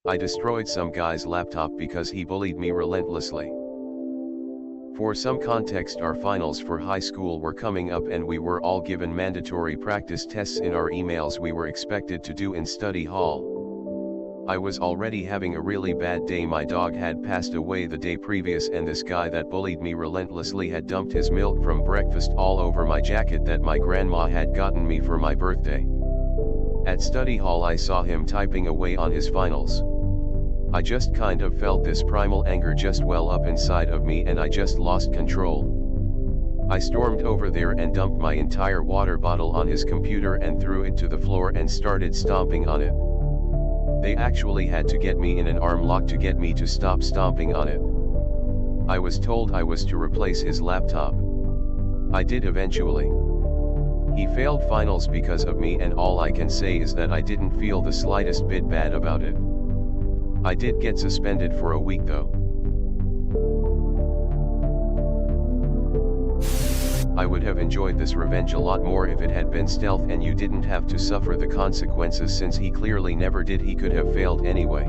I destroyed some guy's laptop because he bullied me relentlessly. For some context, our finals for high school were coming up and we were all given mandatory practice tests in our emails we were expected to do in study hall. I was already having a really bad day. My dog had passed away the day previous and this guy that bullied me relentlessly had dumped his milk from breakfast all over my jacket that my grandma had gotten me for my birthday. At study hall I saw him typing away on his finals. I just kind of felt this primal anger just well up inside of me and I just lost control. I stormed over there and dumped my entire water bottle on his computer and threw it to the floor and started stomping on it. They actually had to get me in an arm lock to get me to stop stomping on it. I was told I was to replace his laptop. I did eventually. He failed finals because of me and all I can say is that I didn't feel the slightest bit bad about it. I did get suspended for a week though. I would have enjoyed this revenge a lot more if it had been stealth and you didn't have to suffer the consequences since he clearly never did. He could have failed anyway.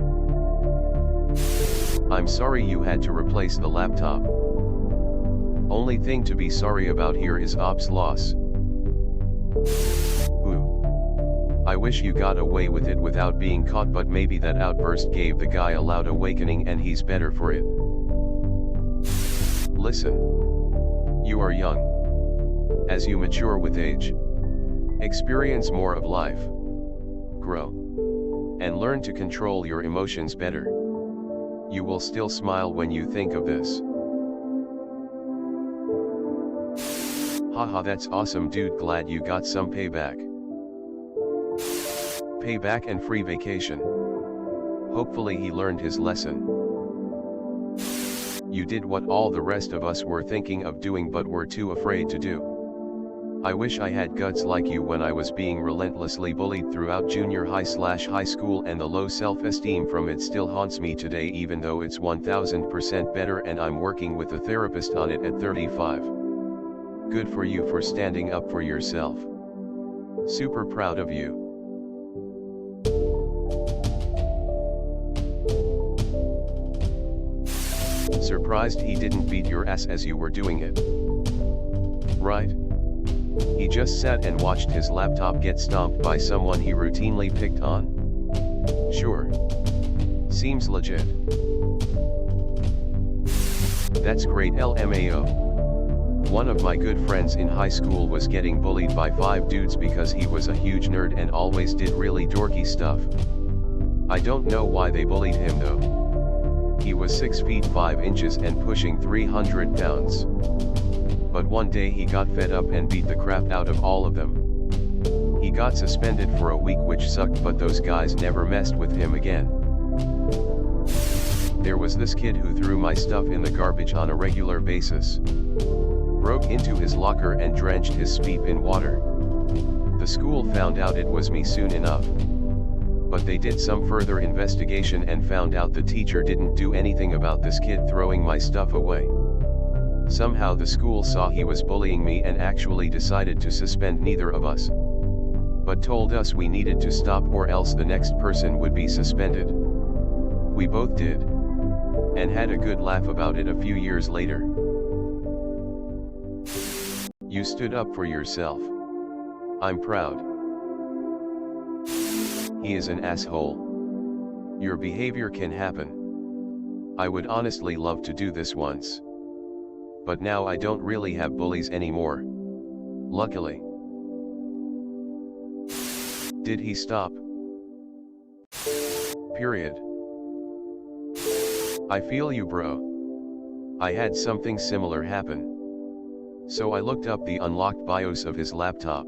I'm sorry you had to replace the laptop. Only thing to be sorry about here is ops loss. I wish you got away with it without being caught, but maybe that outburst gave the guy a loud awakening and he's better for it. Listen. You are young. As you mature with age, experience more of life, grow, and learn to control your emotions better, you will still smile when you think of this. Haha, that's awesome dude, glad you got some payback. Payback and free vacation. Hopefully he learned his lesson. You did what all the rest of us were thinking of doing but were too afraid to do. I wish I had guts like you when I was being relentlessly bullied throughout junior high school, and the low self-esteem from it still haunts me today, even though it's 1000% better and I'm working with a therapist on it at 35. Good for you for standing up for yourself. Super proud of you. Surprised he didn't beat your ass as you were doing it. Right? He just sat and watched his laptop get stomped by someone he routinely picked on. Sure. Seems legit. That's great LMAO. One of my good friends in high school was getting bullied by 5 dudes because he was a huge nerd and always did really dorky stuff. I don't know why they bullied him though. He was 6 feet 5 inches and pushing 300 pounds. But one day he got fed up and beat the crap out of all of them. He got suspended for a week, which sucked, but those guys never messed with him again. There was this kid who threw my stuff in the garbage on a regular basis. Broke into his locker and drenched his speep in water. The school found out it was me soon enough. But they did some further investigation and found out the teacher didn't do anything about this kid throwing my stuff away. Somehow the school saw he was bullying me and actually decided to suspend neither of us. But told us we needed to stop or else the next person would be suspended. We both did. And had a good laugh about it a few years later. You stood up for yourself. I'm proud. He is an asshole. Your behavior can happen. I would honestly love to do this once. But now I don't really have bullies anymore. Luckily. Did he stop? Period. I feel you, bro. I had something similar happen. So I looked up the unlocked BIOS of his laptop.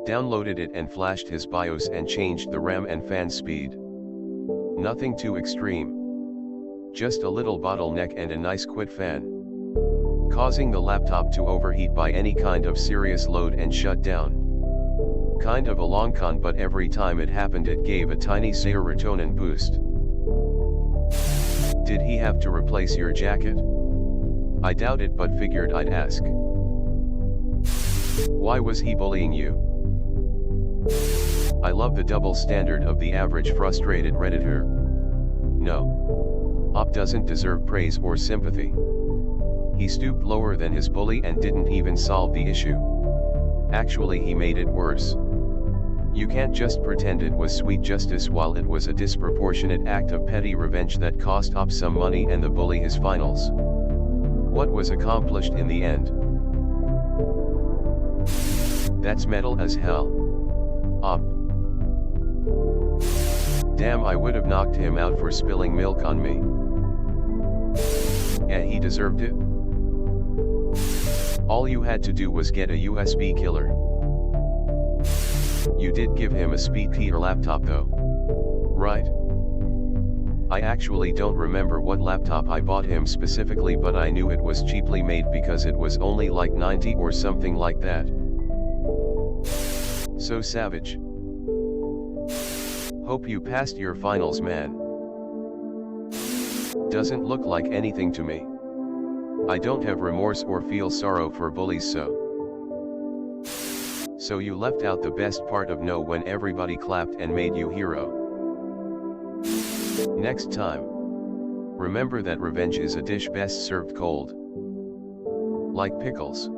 Downloaded it and flashed his BIOS and changed the RAM and fan speed. Nothing too extreme. Just a little bottleneck and a nice quit fan. Causing the laptop to overheat by any kind of serious load and shut down. Kind of a long con, but every time it happened it gave a tiny serotonin boost. Did he have to replace your jacket? I doubt it, but figured I'd ask. Why was he bullying you? I love the double standard of the average frustrated Redditor. No. Op doesn't deserve praise or sympathy. He stooped lower than his bully and didn't even solve the issue. Actually, he made it worse. You can't just pretend it was sweet justice while it was a disproportionate act of petty revenge that cost Op some money and the bully his finals. What was accomplished in the end? That's metal as hell. Op. Damn, I would have knocked him out for spilling milk on me. Yeah, he deserved it. All you had to do was get a USB killer. You did give him a speed killer laptop though. Right? I actually don't remember what laptop I bought him specifically, but I knew it was cheaply made because it was only like 90 or something like that. So savage. Hope you passed your finals, man. Doesn't look like anything to me. I don't have remorse or feel sorrow for bullies, So you left out the best part of no when everybody clapped and made you hero. Next time, remember that revenge is a dish best served cold. Like pickles.